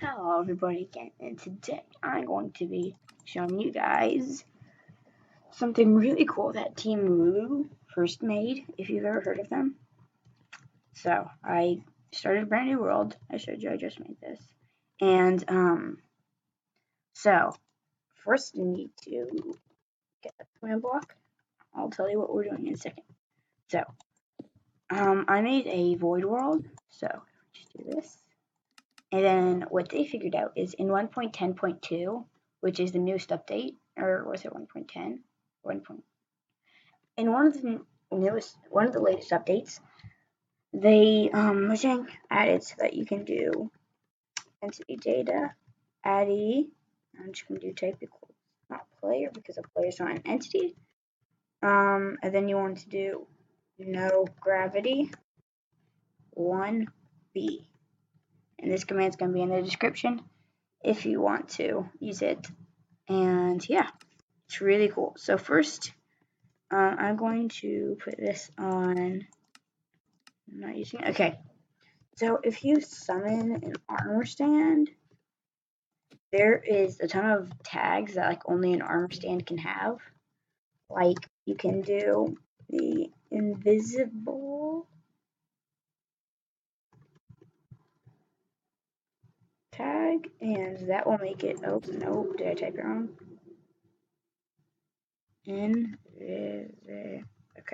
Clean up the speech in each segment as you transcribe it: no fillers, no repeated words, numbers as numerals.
Hello everybody again, and today I'm going to be showing you guys something really cool that Team Lulu first made, if you've ever heard of them. So I started a brand new world. I showed you I just made this. And so first you need to get the command block. I'll tell you what we're doing in a second. So I made a void world, so just do this. And then what they figured out is in 1.10.2, which is the newest update, or was it 1.10? In one of the latest updates, they Mojang added so that you can do entity data, add I'm just gonna do type equals not player because a player is not an entity. And then you want to do NoGravity 1B. And this command is going to be in the description if you want to use it. And yeah, it's really cool. So first, I'm going to put this on. I'm not using it. Okay. So if you summon an armor stand, there is a ton of tags that like only an armor stand can have. Like you can do the invisible tag, and that will make it. Oh no, did I type it wrong? Okay,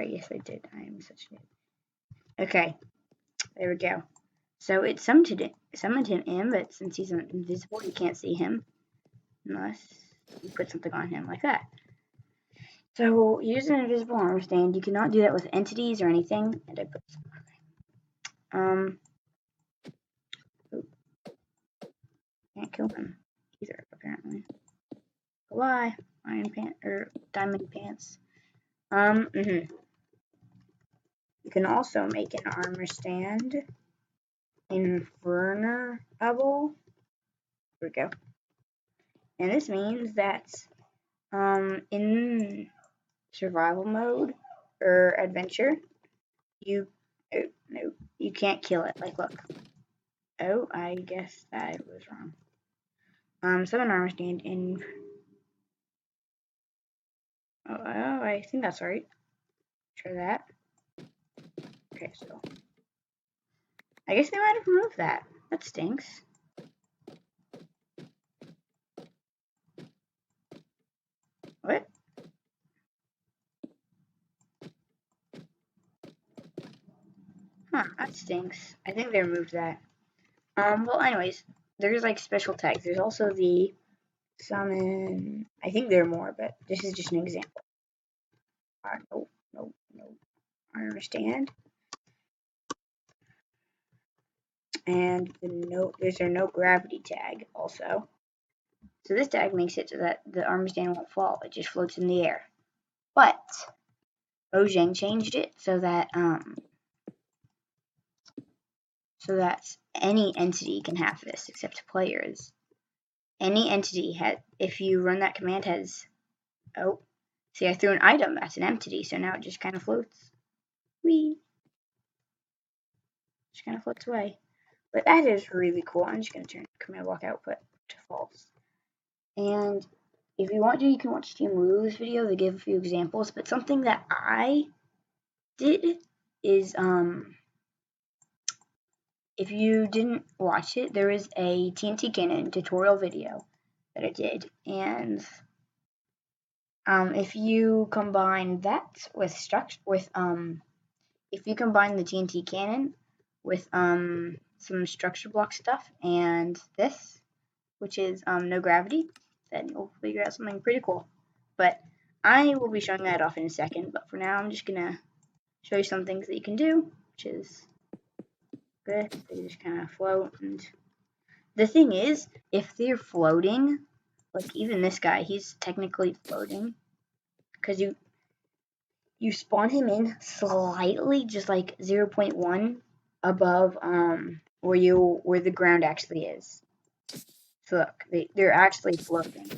yes I did. I am such an. Okay, there we go. So it summoned him in, but since he's invisible, you can't see him unless you put something on him like that. So use an invisible armor stand. You cannot do that with entities or anything. And I put something. Can't kill him either apparently. Why? Iron pants or diamond pants. You can also make an armor stand. Invulnerable. Here we go. And this means that in survival mode or adventure, you can't kill it. Like, look. Oh, I guess that was wrong. Summon armor stand in. Oh, I think that's right. Try that. Okay, so I guess they might have removed that. That stinks. What? Huh, that stinks. I think they removed that. Well, anyways, there's like special tags. There's also the summon. I think there are more, but this is just an example. No. I understand. And there's a NoGravity tag also. So this tag makes it so that the armor stand won't fall. It just floats in the air. But Mojang changed it so that any entity can have this except players. Any entity if you run that command has. Oh, see, I threw an item. That's an entity. So now it just kind of floats. Whee! Just kind of floats away. But that is really cool. I'm just going to turn command block output to false. And if you want to, you can watch Team Lulu's video. They give a few examples. But something that I did is, if you didn't watch it, there is a TNT cannon tutorial video that I did. And if you combine that with if you combine the TNT cannon with some structure block stuff and this, which is NoGravity, then you'll figure out something pretty cool. But I will be showing that off in a second, but for now I'm just gonna show you some things that you can do, which is this. They just kind of float, and the thing is, if they're floating, like even this guy, he's technically floating, because you spawn him in slightly, just like 0.1 above where the ground actually is. So look, they're actually floating.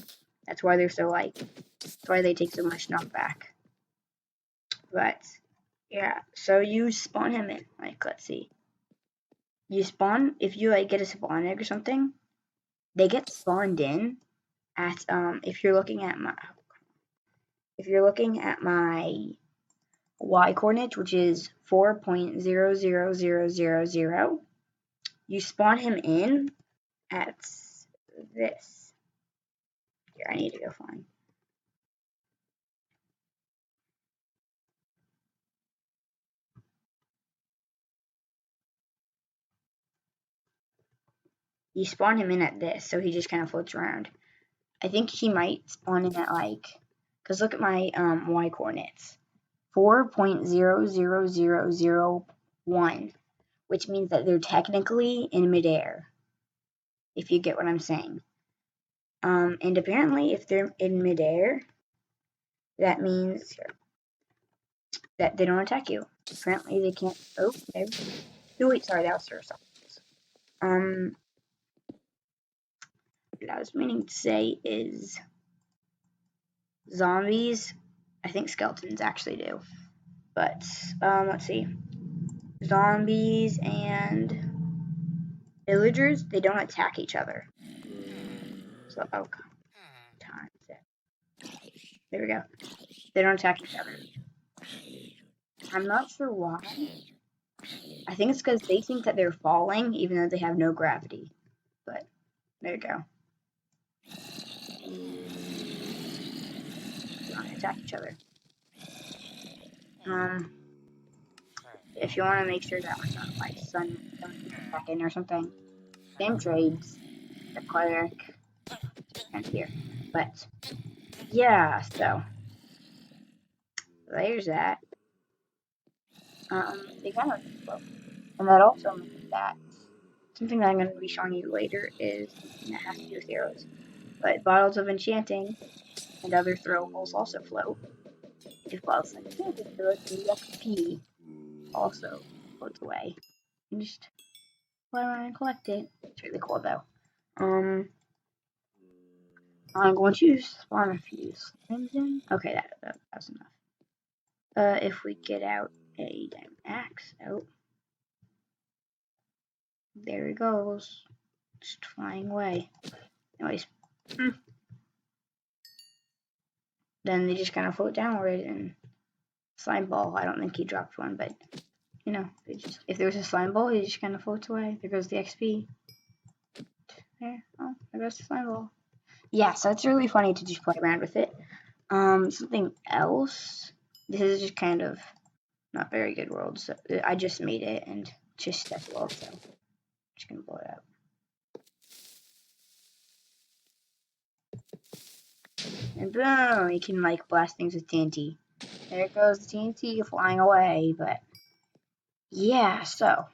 That's why they're so that's why they take so much knockback. But yeah, so you spawn him in. Like, let's see. You spawn if you like get a spawn egg or something. they get spawned in at if you're looking at my y coordinate, which is 4.00000, you spawn him in at this. Here, I need to go flying. You spawn him in at this, so he just kind of floats around. I think he might spawn in at because look at my y coordinates, 4.00001, which means that they're technically in midair, if you get what I'm saying. And apparently, if they're in midair, that means that they don't attack you. Apparently, they can't. Oh, okay. No, wait, sorry, that was for zombies. What I was meaning to say is zombies. I think skeletons actually do, but let's see. Zombies and villagers, they don't attack each other. So, oh, times it. There we go. They don't attack each other. I'm not sure why. I think it's because they think that they're falling, even though they have no gravity. But there you go. They don't attack each other. If you want to make sure that we're not like sun back in or something, same trades. The cleric and here, but yeah. So there's that. They kind of slow, and that also means that something that I'm going to be showing you later is something that has to do with arrows. But bottles of enchanting and other throwables also float. If bottles of enchanting float, the XP also floats away. You just fly around and collect it. It's really cool though. I'm going to spawn a few slimes in. Okay, that's enough. If we get out a diamond axe, oh, there he goes, just flying away. Anyways, then they just kind of float downward and slime ball. I don't think he dropped one, but you know, if there was a slime ball, he just kind of floats away. There goes the XP. There, oh, there goes the slime ball. Yeah, so it's really funny to just play around with it. Something else. This is just kind of not very good world. So I just made it and just as well. So I'm just gonna blow it up. And boom, you can like blast things with TNT. There goes the TNT flying away, but yeah, so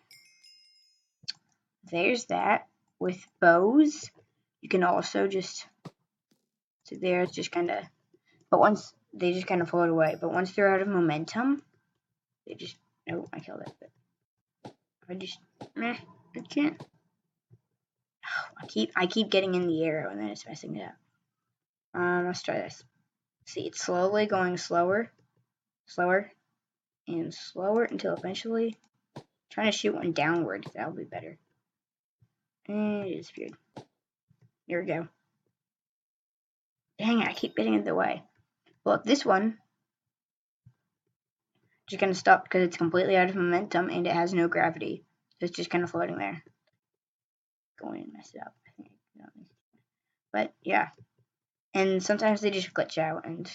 there's that. With bows, you can also just, so there it's just kind of, but once they just kind of float away, but once they're out of momentum, they just, oh, I killed it, but I just, I can't, I keep getting in the arrow and then it's messing it up. Let's try this. See, it's slowly going slower, and slower until eventually, trying to shoot one downward, that'll be better. And it disappeared. There we go. Dang it, I keep getting in the way. Well, this one just gonna stop because it's completely out of momentum and it has no gravity. So it's just kind of floating there. Going to mess it up, I think. But yeah. And sometimes they just glitch out and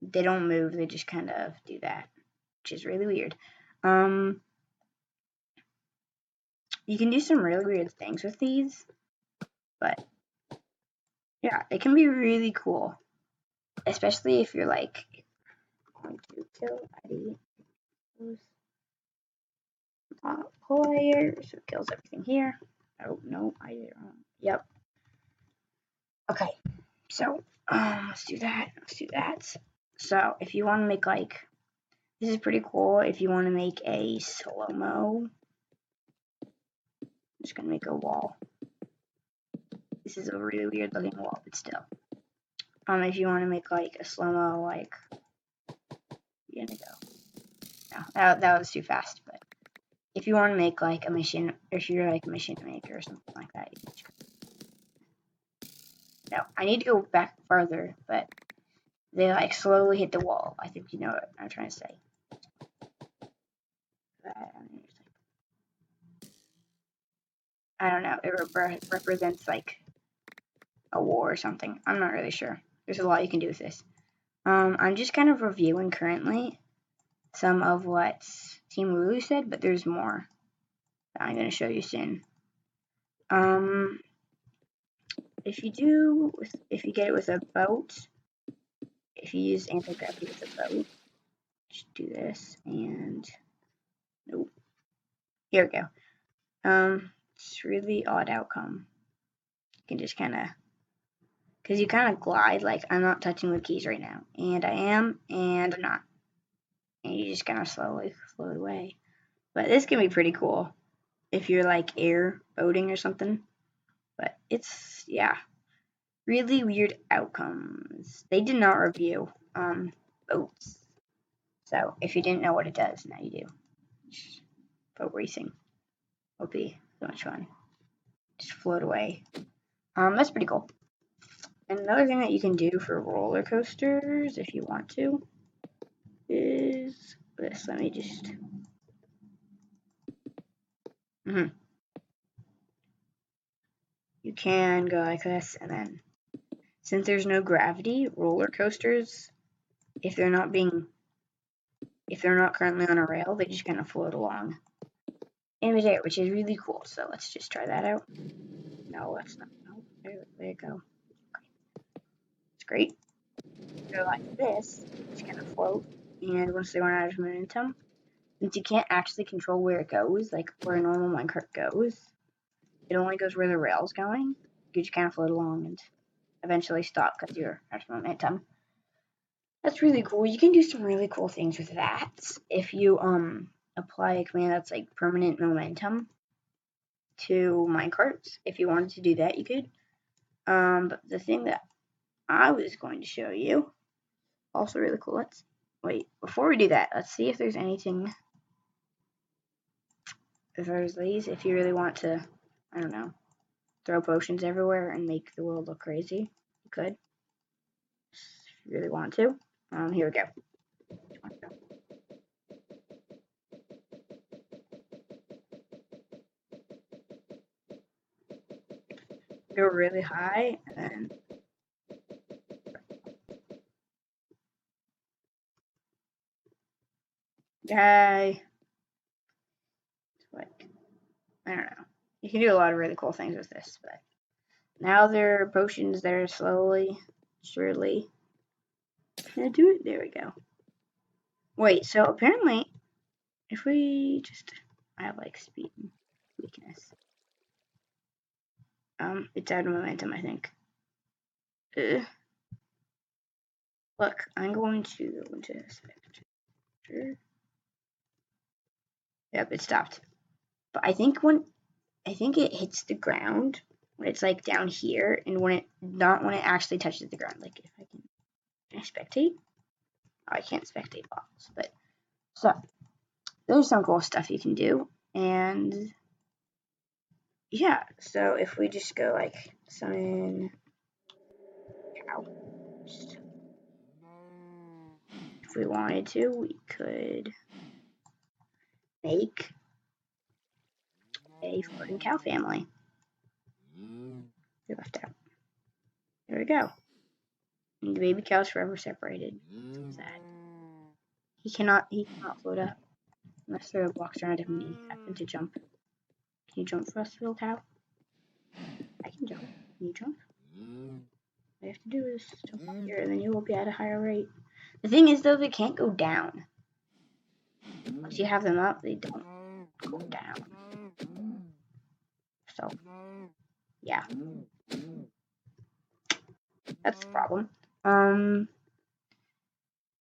they don't move, they just kind of do that, which is really weird. You can do some really weird things with these, but yeah, it can be really cool. Especially if you're like going to kill ID player, so it kills everything here. Oh no, I did it wrong. Yep. Okay, so let's do that. So if you want to make like, this is pretty cool. If you want to make a slow-mo, I'm just gonna make a wall. This is a really weird looking wall, but still. If you want to make like a slow-mo, like, you're gonna go. No, that was too fast. But if you want to make like a mission, or if you're like a mission maker or something like that, you just So I need to go back farther, but they like slowly hit the wall. I think you know what I'm trying to say. I don't know. It represents like a war or something. I'm not really sure. There's a lot you can do with this. I'm just kind of reviewing currently some of what Team Lulu said, but there's more that I'm going to show you soon. If you get it with a boat, if you use anti-gravity with a boat, just do this and nope. Here we go. It's really odd outcome. You can just kind of, because you kind of glide, like I'm not touching the keys right now, and I am, and I'm not, and you just kind of slowly float away. But this can be pretty cool if you're like air boating or something. But it's, yeah, really weird outcomes. They did not review boats, so if you didn't know what it does, now you do. Boat racing will be so much fun. Just float away. That's pretty cool. And another thing that you can do for roller coasters, if you want to, is this. Let me just. You can go like this, and then since there's no gravity, roller coasters, if they're not currently on a rail, they just kind of float along in midair, which is really cool. So let's just try that out. No, that's not. No, there you go. Okay. It's great. Go like this, just kind of float, and once they run out of momentum, since you can't actually control where it goes, like where a normal minecart goes, it only goes where the rail's going. You just kind of float along and eventually stop because you're out of momentum. That's really cool. You can do some really cool things with that if you apply a command that's like permanent momentum to minecarts. If you wanted to do that, you could. But the thing that I was going to show you, also really cool. Let's wait before we do that. Let's see if there's anything. If there's these, if you really want to, I don't know, throw potions everywhere and make the world look crazy, you could. If you really want to. Here we go. Go really high and then guy. Like, I don't know. You can do a lot of really cool things with this, but now there are potions that are slowly, surely gonna do it. There we go. Wait, so apparently, if we just, I have like speed and weakness. It's out of momentum, I think. Look, I'm going to go into sector. Yep, it stopped. But I think it hits the ground when it's like down here, and not when it actually touches the ground. Like if I can I spectate? Oh, I can't spectate bottles, but so there's some cool stuff you can do, and yeah. So if we just go like summon cow, if we wanted to, we could make a floating cow family. We left out. There we go. And the baby cow's forever separated. So sad. He cannot float up unless there are blocks around him and he happens to jump. Can you jump for us, little cow? I can jump. Can you jump? All you have to do is jump up here, and then you will be at a higher rate. The thing is, though, they can't go down. Once you have them up, they don't go down. So, yeah. That's the problem.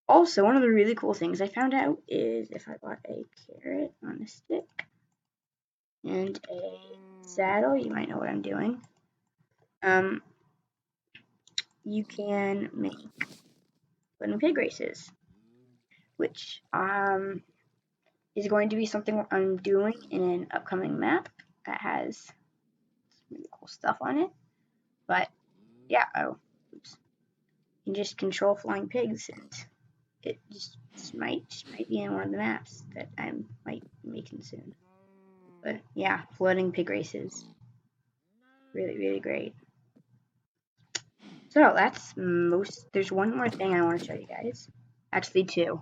Also, one of the really cool things I found out is if I bought a carrot on a stick and a saddle, you might know what I'm doing. You can make wooden pig races, which is going to be something I'm doing in an upcoming map that has some really cool stuff on it. But yeah, oops. You can just control flying pigs, and it just might be in one of the maps that I might be making soon. But yeah, floating pig races, really great. So that's most. There's one more thing I want to show you guys. Actually, two.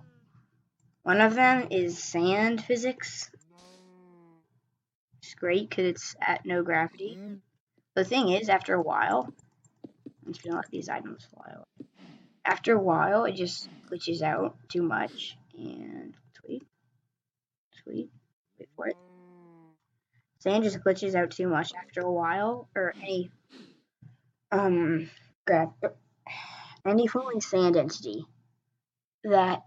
One of them is sand physics. It's great because it's at no gravity. The thing is, after a while, I'm just gonna let these items fly away. After a while, it just glitches out too much, and sweet, wait for it. Sand just glitches out too much after a while, or any falling sand entity that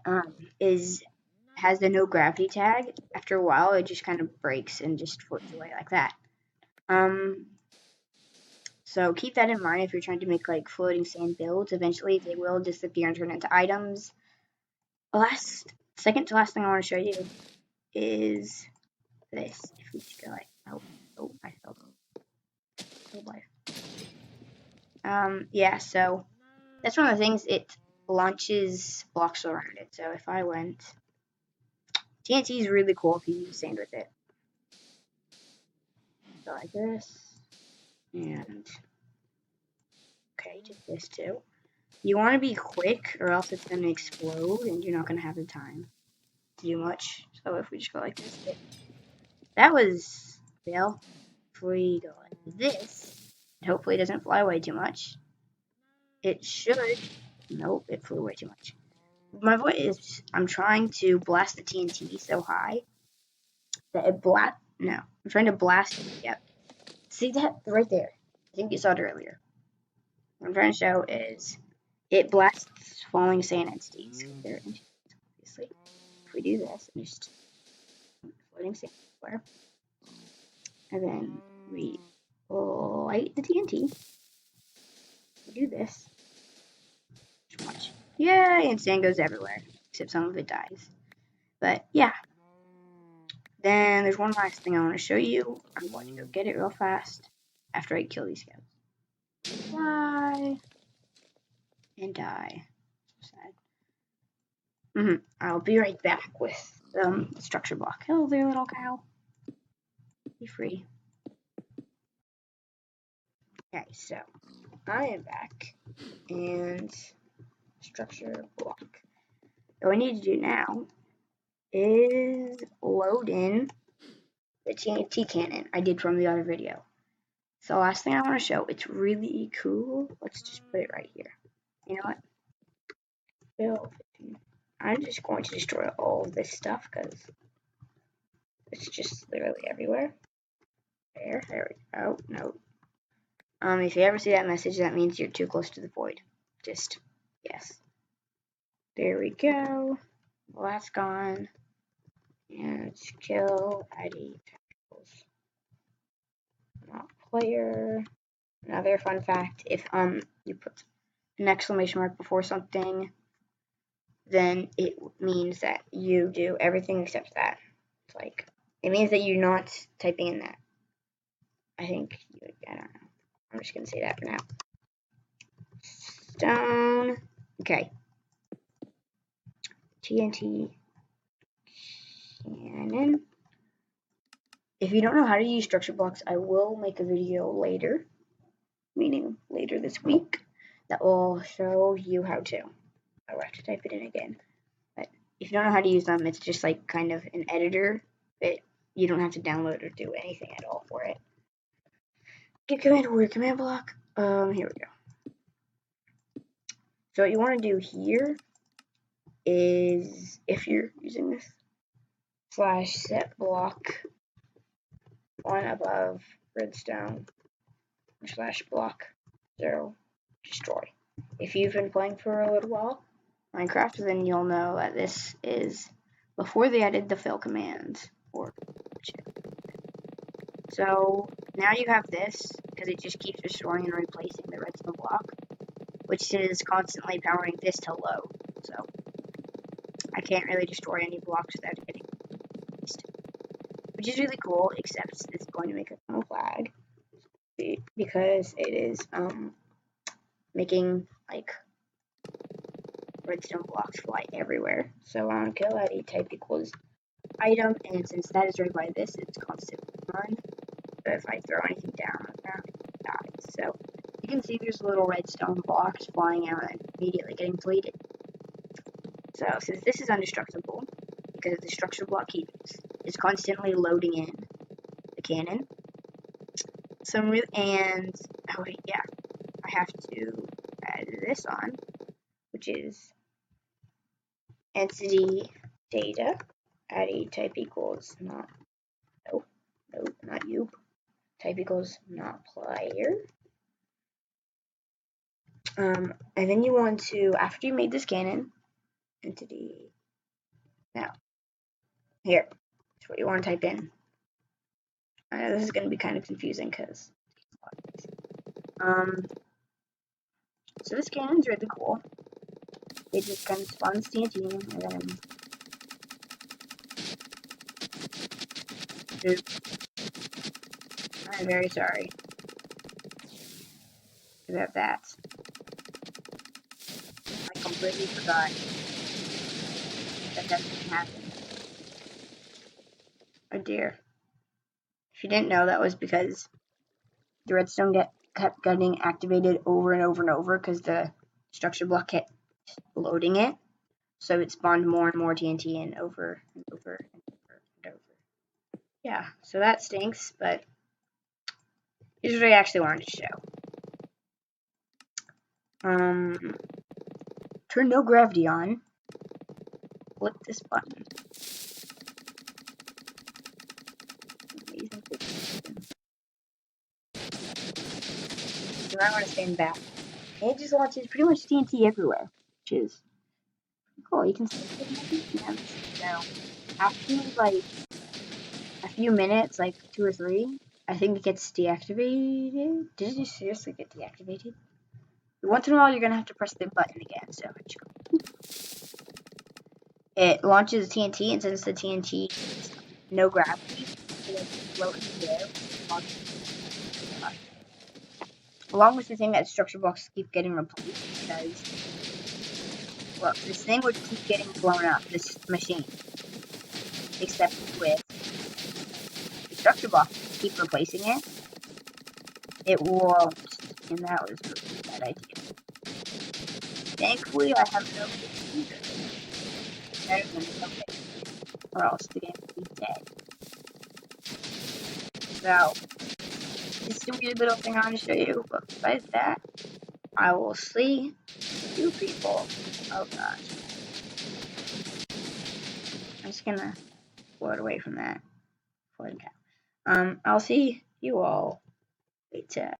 has the no gravity tag. After a while, it just kind of breaks and just floats away like that. So keep that in mind if you're trying to make like floating sand builds. Eventually, they will disappear and turn into items. Second to last thing I want to show you is this. If we just go like, oh, I fell. Oh boy. Yeah. So that's one of the things. It launches blocks around it. So if I went, TNT is really cool if you use sand with it. So like this, and okay, did this too. You want to be quick, or else it's going to explode, and you're not going to have the time to do much. So if we just go like this, that was fail. If we go like this, hopefully it doesn't fly away too much. It should. Nope, it flew way too much. My point is, I'm trying to blast the TNT so high that it No, I'm trying to blast it. Yep. See that right there? I think you saw it earlier. What I'm trying to show is it blasts falling sand entities. They're entities, obviously. If we do this, and just floating sand everywhere, and then we light the TNT. We do this. Just watch. Yay! And sand goes everywhere, except some of it dies. But yeah. Then there's one last thing I want to show you. I'm going to go get it real fast after I kill these guys. Fly and die. So sad. I'll be right back with structure block. Hello there, little cow. Be free. Okay, so I am back, and structure block. What I need to do now is load in the TNT cannon I did from the other video. So last thing I want to show, it's really cool. Let's just put it right here. You know what? I'm just going to destroy all of this stuff because it's just literally everywhere. There we go. No. If you ever see that message, that means you're too close to the void. Just, yes. There we go. Well, that's gone. And let's kill ID tacticals. Not player. Another fun fact, if you put an exclamation mark before something, then it means that you do everything except that. It's like, it means that you're not typing in that. I don't know. I'm just gonna say that for now. Stone. Okay. TNT cannon. If you don't know how to use structure blocks, I will make a video later, meaning later this week, that will show you how to. I will have to type it in again. But if you don't know how to use them, it's just like kind of an editor that you don't have to download or do anything at all for it. Get command warrior command block. Here we go. So what you want to do here is, if you're using this, /set block one above redstone /block 0 destroy. If you've been playing for a little while Minecraft, then you'll know that this is before they added the fail commands. So now you have this because it just keeps destroying and replacing the redstone block, which is constantly powering this to load. So I can't really destroy any blocks without getting released, which is really cool, except it's going to make a tunnel flag because it is making like redstone blocks fly everywhere. So on kill at type equals item, and since that is read by this, it's constant 1. So if I throw anything down on the ground, it dies. So you can see there's little redstone blocks flying out and immediately getting deleted. So since this is indestructible, because the structure block is constantly loading in the cannon. So I have to add this on, which is entity data at type equals not you. Type equals not player. And then you want to, after you made this cannon, entity. Now, here, that's what you want to type in. I know this is going to be kind of confusing because. So this cannon's really cool. It just kind of spawns TNT and then. Oops. I'm very sorry about that. I completely forgot that didn't happen. Oh dear. If you didn't know, that was because the redstone kept getting activated over and over and over because the structure block kept loading it. So it spawned more and more TNT and over and over and over and over. Yeah, so that stinks, but here's what I actually wanted to show. Turn NoGravity on. Click this button. So I want to stand back. And it just launches pretty much TNT everywhere, which is cool. You can see it. So after like a few minutes, like 2 or 3, I think it gets deactivated. Did it seriously get deactivated? Once in a while, you're gonna have to press the button again. So it launches TNT, and since the TNT is no gravity, it floats in the air. Along with the thing that structure blocks keep getting replaced because, well, this thing would keep getting blown up, this machine. Except with the structure blocks keep replacing it, it won't, and that was a really bad idea. Thankfully, I have no either. Better than something, or else the game would be dead. So, this is a weird little thing I want to show you, but besides that, I will see you people. Oh gosh. I'm just gonna float away from that. Floating cow. I'll see you all later.